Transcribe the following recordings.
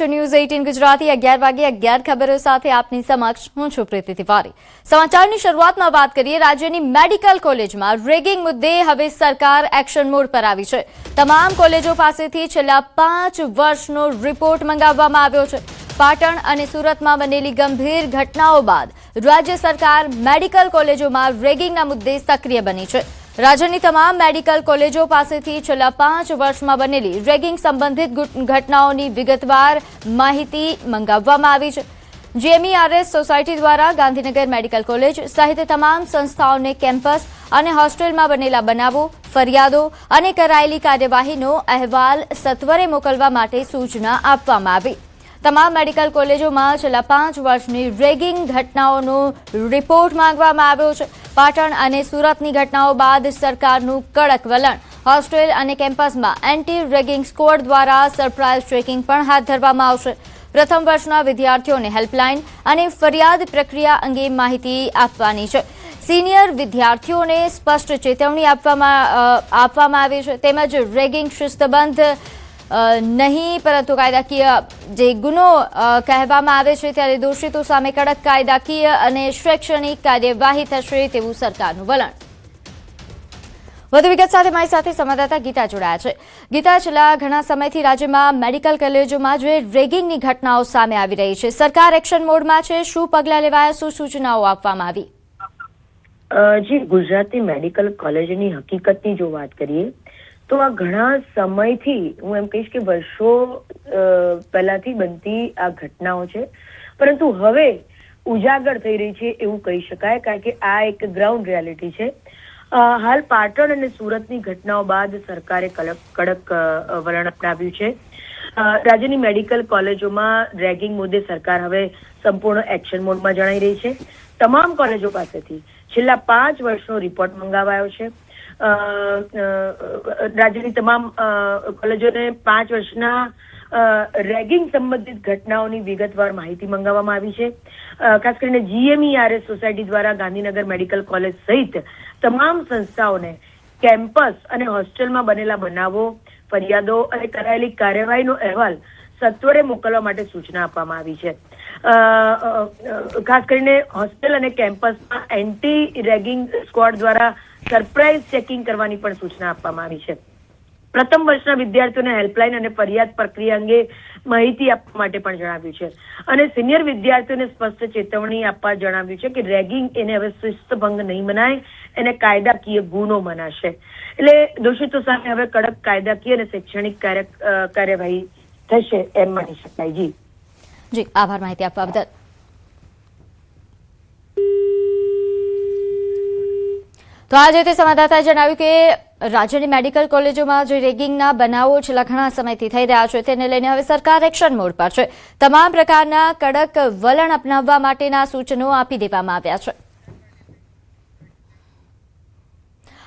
છો ન્યૂઝ 18 ગુજરાતી 11 વાગે 11 ખબરો સાથે આપની સમક્ષ હું છું પ્રીતિ તિવારી। સમાચારની શરૂઆતમાં વાત કરીએ। રાજ્યની મેડિકલ કોલેજમાં રેગિંગ મુદ્દે હવે સરકાર એક્શન મોડ પર આવી છે। તમામ કોલેજો પાસેથી છેલ્લા 5 વર્ષનો રિપોર્ટ મંગાવવામાં આવ્યો છે। પાટણ અને સુરતમાં બનેલી ગંભીર ઘટનાઓ બાદ રાજ્ય સરકાર મેડિકલ કોલેજોમાં રેગિંગના મુદ્દે સક્રિય બની છે। રાજ્યની તમામ મેડિકલ કોલેજો પાસેથી છેલ્લા 5 વર્ષમાં બનેલી રેગિંગ સંબંધિત ઘટનાઓની વિગતવાર માહિતી મંગાવવામાં આવી છે। GMERS સોસાયટી દ્વારા ગાંધીનગર મેડિકલ કોલેજ સહિત તમામ સંસ્થાઓને કેમ્પસ અને હોસ્ટેલમાં બનેલા બનાવો, ફરિયાદો અને કરાયેલી કાર્યવાહીનો અહેવાલ સત્વરે મોકલવા માટે સૂચના આપવામાં આવી। તમામ મેડિકલ કોલેજોમાં છેલ્લા 5 વર્ષની રેગિંગ ઘટનાઓનો રિપોર્ટ માંગવામાં આવ્યો છે। પાટણ અને સુરતની ઘટનાઓ બાદ સરકારનું કડક વલણ। હોસ્ટેલ અને કેમ્પસમાં એન્ટી રેગિંગ સ્ક્વોડ દ્વારા સરપ્રાઇઝ ચેકિંગ પણ હાથ ધરવામાં આવશે। પ્રથમ વર્ષના વિદ્યાર્થીઓને હેલ્પલાઇન અને ફરિયાદ પ્રક્રિયા અંગે માહિતી આપવાની છે। સિનિયર વિદ્યાર્થીઓને સ્પષ્ટ ચેતવણી આપવામાં આવી છે। તેમજ રેગિંગ શિસ્તબદ્ધ નહીં પરંતુ કાયદાકીય જે ગુનો કહેવામાં આવે છે ત્યારે દોષિતો સામે કડક કાયદાકીય અને શૈક્ષણિક કાર્યવાહી થશે તેવું સરકારનું વલણ। વધુ વિગત સાથે મારી સાથે સંવાદદાતા ગીતા જોડાયા છે। ગીતા, છેલ્લા ઘણા સમયથી રાજ્યમાં મેડિકલ કોલેજોમાં જે રેગિંગની ઘટનાઓ સામે આવી રહી છે, સરકાર એક્શન મોડમાં છે। શું પગલાં લેવાયા, શું સૂચનાઓ આપવામાં આવી? જી, ગુજરાતની મેડિકલ કોલેજની હકીકતની જો વાત કરીએ તો આ ઘણા સમયથી, હું એમ કહીશ કે વર્ષો પહેલાથી બનતી આ ઘટનાઓ છે, પરંતુ હવે ઉજાગર થઈ રહી છે એવું કહી શકાય, કારણ કે આ એક ગ્રાઉન્ડ રિયાલિટી છે। હાલ પાટણ અને સુરતની ઘટનાઓ બાદ સરકારે કડક વલણ અપનાવ્યું છે। રાજ્યની મેડિકલ કોલેજોમાં રેગિંગ મુદ્દે સરકાર હવે સંપૂર્ણ એક્શન મોડમાં જણાઈ રહી છે। તમામ કોલેજો પાસેથી છેલ્લા 5 વર્ષનો રિપોર્ટ મંગાવાયો છે। રાજ્યની તમામ કોલેજોને 5 વર્ષના રેગિંગ સંબંધિત ઘટનાઓની વિગતવાર માહિતી મંગાવવામાં આવી છે। ખાસ કરીને GMERS સોસાયટી દ્વારા ગાંધીનગર મેડિકલ કોલેજ સહિત તમામ સંસ્થાઓને કેમ્પસ અને હોસ્ટેલમાં બનેલા બનાવો, ફરિયાદો અને કરાયેલી કાર્યવાહીનો અહેવાલ સત્વરે મોકલવા માટે સૂચના આપવામાં આવી છે। ખાસ કરીને હોસ્ટેલ અને કેમ્પસમાં એન્ટી રેગિંગ સ્ક્વોડ દ્વારા સરપ્રાઇઝ ચેકિંગ કરવાની પણ સૂચના આપવામાં આવી છે। પ્રથમ વર્ષના વિદ્યાર્થીઓને હેલ્પલાઇન અને ફરિયાદ પ્રક્રિયા અંગે માહિતી આપવા માટે પણ જણાવ્યું છે અને સિનિયર વિદ્યાર્થીઓને સ્પષ્ટ ચેતવણી આપવા જણાવ્યું છે કે રેગિંગ એને હવે શિસ્તભંગ નહીં મનાય, એને કાયદાકીય ગુનો મનાશે। એટલે દોષિતો સામે હવે કડક કાયદાકીય અને શૈક્ષણિક કાર્યવાહી થશે એમ માની શકાય। જી, આભાર માહિતી આપવા બદલ। તો આજે તે સંવાદદાતાએ જણાવ્યું કે રાજ્યની મેડિકલ કોલેજોમાં જે રેગિંગના બનાવો છેલ્લા ઘણા સમયથી થઈ રહ્યા છે તેને લઈને હવે સરકાર એક્શન મોડ પર છે। તમામ પ્રકારના કડક વલણ અપનાવવા માટેના સૂચનો આપી દેવામાં આવ્યા છે।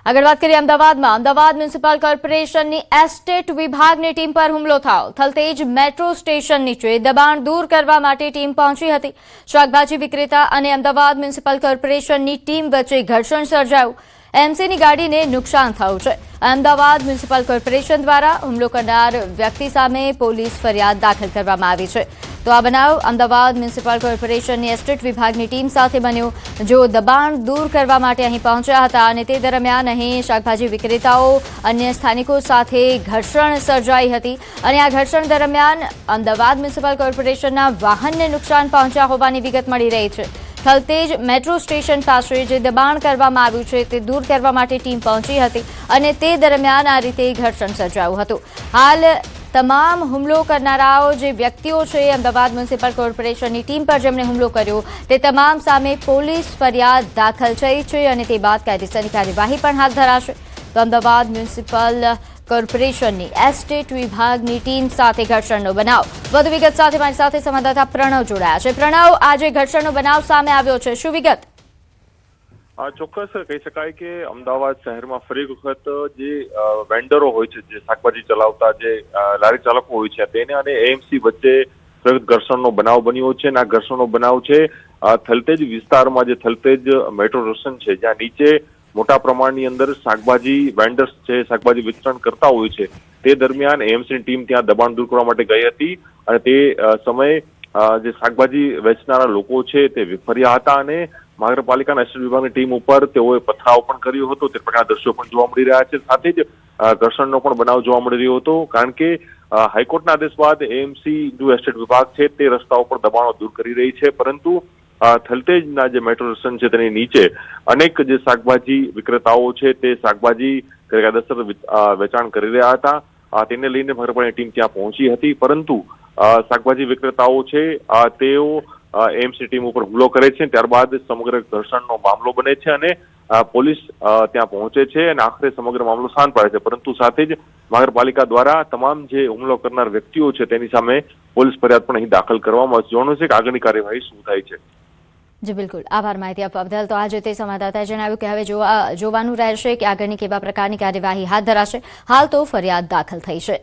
આગળ વાત કરીએ અમદાવાદમાં। અમદાવાદ મ્યુનિસિપલ કોર્પોરેશનની એસ્ટેટ વિભાગની ટીમ પર હુમલો થયો। થલતેજ મેટ્રો સ્ટેશન નીચે દબાણ દૂર કરવા માટે ટીમ પહોંચી હતી। શાકભાજી વિક્રેતા અને અમદાવાદ મ્યુનિસિપલ કોર્પોરેશનની ટીમ વચ્ચે ઘર્ષણ સર્જાયું। એમસીની ગાડીને નુકસાન થયું છે। અમદાવાદ મ્યુનિસિપલ કોર્પોરેશન દ્વારા હુમલો કરનાર વ્યક્તિ સામે પોલીસ ફરિયાદ દાખલ કરવામાં આવી છે। તો આ બનાવ અમદાવાદ મ્યુનિસિપલ કોર્પોરેશનની એસ્ટેટ વિભાગની ટીમ સાથે બન્યો, જેઓ દબાણ દૂર કરવા માટે અહીં પહોંચ્યા હતા અને તે દરમિયાન અહીં શાકભાજી વિક્રેતાઓ અન્ય સ્થાનિકો સાથે ઘર્ષણ સર્જાઈ હતી અને આ ઘર્ષણ દરમિયાન અમદાવાદ મ્યુનિસિપલ કોર્પોરેશનના વાહનને નુકસાન પહોંચ્યા હોવાની વિગત મળી રહી છે। થલતેજ મેટ્રો સ્ટેશન પાસે જે દબાણ કરવામાં આવ્યું છે તે દૂર કરવા માટે ટીમ પહોંચી હતી અને તે દરમિયાન આ રીતે ઘર્ષણ સર્જાયું હતું। હાલ તમામ હુમલો કરનારાઓ જે વ્યક્તિઓ છે અમદાવાદ મ્યુનિસિપલ કોર્પોરેશનની ટીમ પર જેમણે હુમલો કર્યો તે તમામ સામે પોલીસ ફરિયાદ દાખલ થઈ છે અને તે બાદ કાયદેસરની કાર્યવાહી પણ હાથ ધરાશે। તો અમદાવાદ મ્યુનિસિપલ કોર્પોરેશનની એસ્ટેટ વિભાગની ટીમ સાથે ઘર્ષણનો બનાવ। વધુ વિગત સાથે મારી સાથે સંવાદદાતા પ્રણવ જોડાયા છે। પ્રણવ, આજે ઘર્ષણનો બનાવ સામે આવ્યો છે, શું વિગત? ચોક્કસ કહી શકાય કે અમદાવાદ શહેરમાં ફરી વખત જે વેન્ડરો હોય છે, જે શાકભાજી ચલાવતા જે લારી ચાલકો હોય છે, તેને અને એએમસી વચ્ચે ઘર્ષણનો બનાવ બન્યો છે। અને આ ઘર્ષણનો બનાવ છે થલતેજ વિસ્તારમાં, જે થલતેજ મેટ્રો સ્ટેશન છે જ્યાં નીચે મોટા પ્રમાણની અંદર શાકભાજી વેન્ડર્સ છે, શાકભાજી વિતરણ કરતા હોય છે, તે દરમિયાન એએમસીની ટીમ ત્યાં દબાણ દૂર કરવા માટે ગઈ હતી અને તે સમયે જે શાકભાજી વેચનારા લોકો છે તે ફર્યા હતા અને મહાનગરપાલિકાના એસટી વિભાગની ટીમ ઉપર તેઓએ પથરાવ પણ કર્યો હતો. તે પ્રકારના દ્રશ્યો પણ જોવા મળી રહ્યા છે. સાથે જ ઘર્ષણનો પણ બનાવ જોવા મળી રહ્યો હતો, કારણ કે હાઈકોર્ટના આદેશ બાદ એએમસી જો એસ્ટેટ વિભાગ છે તે રસ્તાઓ પર દબાણો દૂર કરી રહી છે, પરંતુ થલતેજના જે મેટ્રો સ્ટેશન છે તેની નીચે અનેક જે શાકભાજી વિક્રેતાઓ છે તે શાકભાજી ગેરકાયદેસર વેચાણ કરી રહ્યા હતા. તેને લઈને મહાનગરપાલિકાની ટીમ ત્યાં પહોંચી હતી, પરંતુ શાકભાજી વિક્રેતાઓ છે તેઓ એએમસી ટીમ ઉપર હુમલો કરે છે. ત્યારબાદ સમગ્ર ઘર્ષણનો મામલો બને છે અને પોલીસ ત્યાં પહોંચે છે અને આખરે સમગ્ર મામલો શાંત પડે છે. પરંતુ સાથે જ મહાનગરપાલિકા દ્વારા તમામ જે હુમલો કરનાર વ્યક્તિઓ છે તેની સામે પોલીસ ફરિયાદ પણ અહીં દાખલ કરવામાં આવશે. જોવાનું છે કે આગળની કાર્યવાહી શું થાય છે. જી બિલકુલ, આભાર માહિતી આપવા બદલ. તો આજે તે સંવાદદાતાએ જણાવ્યું કે હવે જોવાનું રહેશે કે આગળની કેવા પ્રકારની કાર્યવાહી હાથ ધરાશે. હાલ તો ફરિયાદ દાખલ થઈ છે.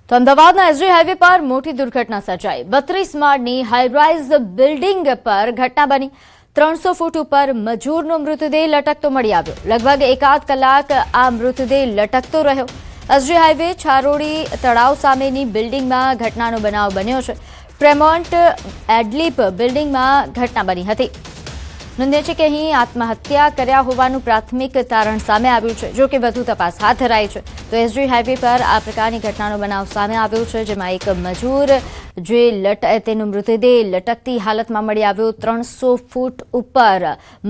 તો અમદાવાદના એસજી હાઈવે પર મોટી દુર્ઘટના સર્જાઈ. 32 માળની હાઈરાઇઝ બિલ્ડિંગ પર ઘટના બની. 300 ફૂટ ઉપર મજૂરનો મૃતદેહ લટકતો મળી આવ્યો. લગભગ એકાદ કલાક આ મૃતદેહ લટકતો રહ્યો. એસજી હાઈવે છારોડી તળાવ સામેની બિલ્ડિંગમાં ઘટનાનો બનાવ બન્યો છે. પ્રેમોન્ટ એડલિપ બિલ્ડિંગમાં ઘટના બની હતી. નોંધ્ય છે કે અહીં આત્મહત્યા કર્યા હોવાનું પ્રાથમિક તારણ સામે આવ્યું છે. જો કે વધુ તપાસ હાથ ધરાઈ છે. તો એસજી હાઈવે પર આ પ્રકારની ઘટનાનો બનાવ સામે આવ્યો છે, જેમાં એક મજૂર જે તેનો મૃતદેહ લટકતી હાલતમાં મળી આવ્યો. 300 ફૂટ ઉપર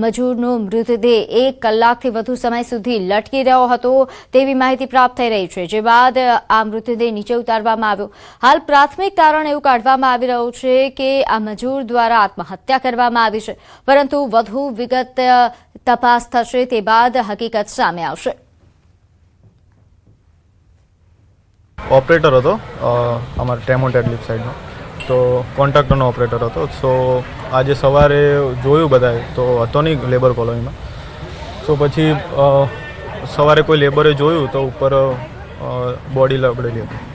મજૂરનો મૃતદેહ 1 કલાકથી વધુ સમય સુધી લટકી રહ્યો હતો તેવી માહિતી પ્રાપ્ત થઈ રહી છે, જે બાદ આ મૃતદેહ નીચે ઉતારવામાં આવ્યો. હાલ પ્રાથમિક તારણ એવું કાઢવામાં આવી રહ્યું છે કે આ મજૂર દ્વારા આત્મહત્યા કરવામાં આવી છે, પરંતુ વધુ વિગત તપાસ થશે તે બાદ હકીકત સામે આવશે. ઓપરેટર હતો અમારા પ્રેમોન્ટ એડલિપ સાઈડનો, તો કોન્ટ્રાક્ટરનો ઓપરેટર હતો. સો આજે સવારે જોયું બધાએ તો હતો નહીં લેબર કોલોનીમાં. સો પછી સવારે કોઈ લેબરે જોયું તો ઉપર બોડી લબડેલી હતી.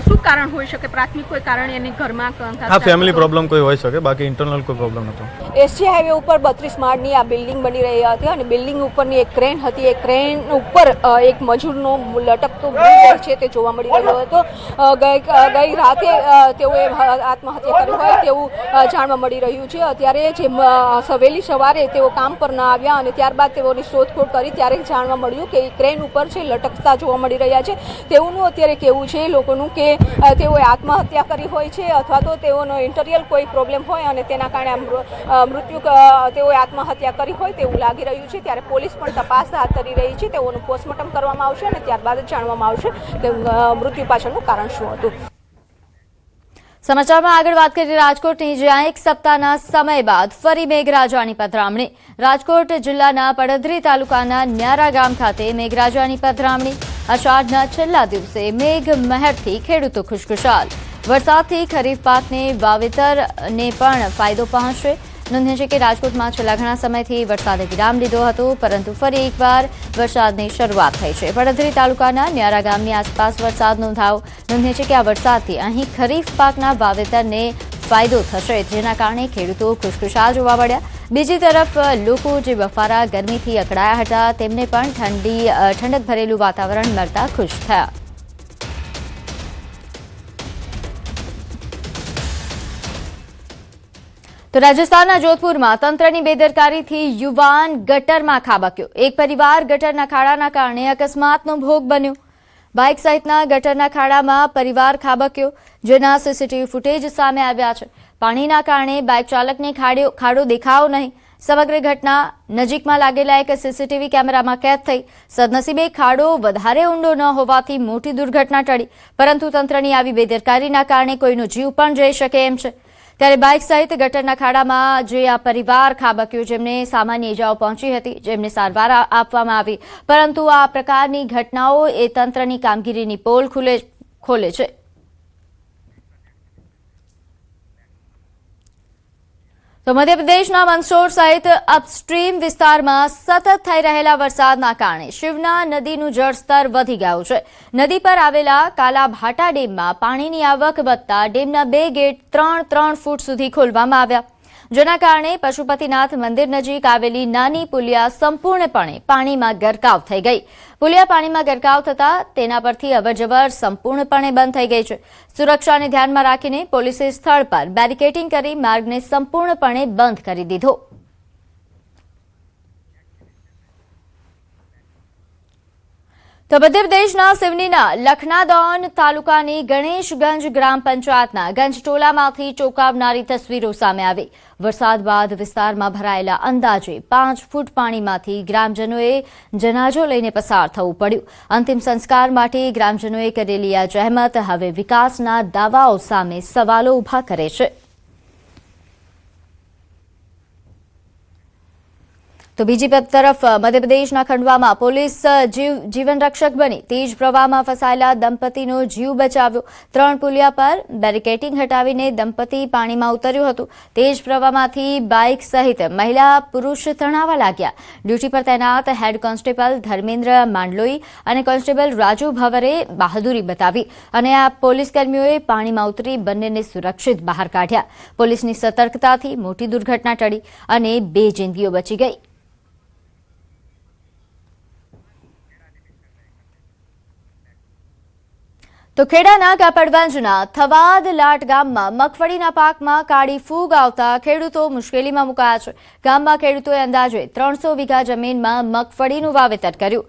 શું કારણ હોઈ શકે? પ્રાથમિક કોઈ કારણ એની ઘરમાં હા, ફેમિલી પ્રોબ્લેમ કોઈ હોઈ શકે, બાકી ઇન્ટરનલ કોઈ પ્રોબ્લેમ નહોતો. એસજી હાઈવે ઉપર 32 માળની આ બિલ્ડિંગ બની રહી હતી અને બિલ્ડિંગ ઉપરની એક ક્રેન હતી. એ ક્રેન ઉપર એક મજૂરનો લટકતો મૃતદેહ છે તે જોવા મળી રહ્યો હતો. ગઈ રાતે તેઓએ આત્મહત્યા કરી હોય તેવું જાણવા મળી રહ્યું છે. અત્યારે જે વહેલી સવારે તેઓ કામ પર ના આવ્યા અને ત્યારબાદ તેઓની શોધખોળ કરી ત્યારે જાણવા મળ્યું કે ક્રેન ઉપર છે લટકતા જોવા મળી રહ્યા છે. તેઓનું અત્યારે કેવું છે લોકોનું કે તેઓએ આત્મહત્યા કરી હોય છે અથવા તો તેઓનો ઇન્ટરિયલ કોઈ પ્રોબ્લેમ હોય અને તેના કારણે તેઓએ આત્મહત્યા કરી હોય તેવું લાગી રહ્યું છે. ત્યારે પોલીસ પણ તપાસ હાથ ધરી રહી છે. તેઓનું પોસ્ટમોર્ટમ કરવામાં આવશે અને ત્યારબાદ જાણવામાં આવશે કે મૃત્યુ પાછળનું કારણ શું હતું. સમાચારમાં આગળ વાત કરીએ રાજકોટની, જ્યાં એક સપ્તાહના સમય બાદ ફરી મેઘરાજાની પધરામણી. રાજકોટ જિલ્લાના પડધરી તાલુકાના ન્યારા ગામ ખાતે મેઘરાજાની પધરામણી. અષાઢના છેલ્લા દિવસે મેઘ મહેરથી ખેડૂતો ખુશખુશાલ. વરસાદથી ખરીફ પાકને વાવેતરને પણ ફાયદો પહોંચશે. નોંધ્ય છે કે રાજકોટમાં છેલ્લા ઘણા સમયથી વરસાદે વિરામ લીધો હતો, પરંતુ ફરી એકવાર વરસાદની શરૂઆત થઈ છે. પડધરી તાલુકાના ન્યારા ગામની આસપાસ વરસાદ નોંધાયો. નોંધ્ય છે કે આ વરસાદથી અહીં ખરીફ પાકના વાવેતરને ફાયદો થશે, જેના કારણે ખેડૂતો ખુશખુશાલ જોવા મળ્યા. બીજી તરફ લોકો જે બફારા ગરમીથી અકળાયા હતા તેમને પણ ઠંડક ભરેલું વાતાવરણ મળતા ખુશ થયા. તો રાજસ્થાનના જોધપુરમાં તંત્રની બેદરકારીથી યુવાન ગટરમાં ખાબક્યો. એક પરિવાર ગટરના ખાડાના કારણે અકસ્માતનો ભોગ બન્યો. બાઇક સહિતના ગટરના ખાડામાં પરિવાર ખાબક્યો, જેના સીસીટીવી ફૂટેજ સામે આવ્યા છે. પાણીના કારણે બાઇક ચાલકને ખાડો દેખાયો નહીં. સમગ્ર ઘટના નજીકમાં લાગેલા એક સીસીટીવી કેમેરામાં કેદ થઈ. સદનસીબે ખાડો વધારે ઊંડો ન હોવાથી મોટી દુર્ઘટના ટળી, પરંતુ તંત્રની આવી બેદરકારીના કારણે કોઈનો જીવ પણ જઈ શકે એમ છે. ત્યારે બાઇક સહિત ગટરના ખાડામાં જે આ પરિવાર ખાબક્યો, જેમને સામાન્ય ઇજાઓ પહોંચી હતી, જેમને સારવાર આપવામાં આવી, પરંતુ આ પ્રકારની ઘટનાઓ એ તંત્રની કામગીરીની પોલ ખોલે છે. તો મધ્યપ્રદેશના મંદસૌર સહિત અપસ્ટ્રીમ વિસ્તારમાં સતત થઈ રહેલા વરસાદના કારણે શિવના નદીનું જળસ્તર વધી ગયું છે. નદી પર આવેલા કાલાભાટા ડેમમાં પાણીની આવક વધતા ડેમના 2 ગેટ 3 ફૂટ સુધી ખોલવામાં આવ્યા. જેના કારણે પશુપતિનાથ મંદિર નજીક આવેલી નાની પુલિયા સંપૂર્ણપણે પાણીમાં ગરકાવ થઈ ગઈ. પુલિયા પાણીમાં ગરકાવ થતા તેના પરથી અવરજવર સંપૂર્ણપણે બંધ થઈ ગઈ છે. સુરક્ષાને ધ્યાનમાં રાખીને પોલીસે સ્થળ પર બેરિકેડિંગ કરી માર્ગને સંપૂર્ણપણે બંધ કરી દીધો. તો મધ્યપ્રદેશના સિવનીના લખનાદૌન તાલુકાની ગણેશગંજ ગ્રામ પંચાયતના ગંજટોલામાંથી ચોંકાવનારી તસવીરો સામે આવી. વરસાદ બાદ વિસ્તારમાં ભરાયેલા અંદાજે 5 ફૂટ પાણીમાંથી ગ્રામજનોએ જનાજો લઈને પસાર થવું પડ્યું. અંતિમ સંસ્કાર માટે ગ્રામજનોએ કરેલી આ જહેમત હવે વિકાસના દાવાઓ સામે સવાલો ઉભા કરે છે. તો બીજી તરફ મધ્યપ્રદેશના ખંડવામાં પોલીસ જીવન રક્ષક બની તેજ પ્રવાહમાં ફસાયેલા દંપતીનો જીવ બચાવ્યો. 3 પુલિયા પર બેરિકેડિંગ હટાવીને દંપતી પાણીમાં ઉતર્યું હતું. તેજ પ્રવાહમાંથી બાઇક સહિત મહિલા પુરુષ તણાવા લાગ્યા. ડ્યુટી પર તૈનાત હેડ કોન્સ્ટેબલ ધર્મેન્દ્ર માંડલોઈ અને કોન્સ્ટેબલ રાજુ ભવરે બહાદુરી બતાવી અને આ પોલીસ કર્મીઓએ પાણીમાં ઉતરી બંનેને સુરક્ષિત બહાર કાઢ્યા. પોલીસની સતર્કતાથી મોટી દુર્ઘટના ટળી અને 2 જિંદગીઓ બચી ગઈ. તો ખેડાના કાપડવંજના થવાદ લાટ ગામમાં મગફળીના પાકમાં કાળી ફૂગ આવતા ખેડૂતો મુશ્કેલીમાં મુકાયા છે. ગામમાં ખેડૂતોએ અંદાજે 300 વીઘા જમીનમાં મગફળીનું વાવેતર કર્યું.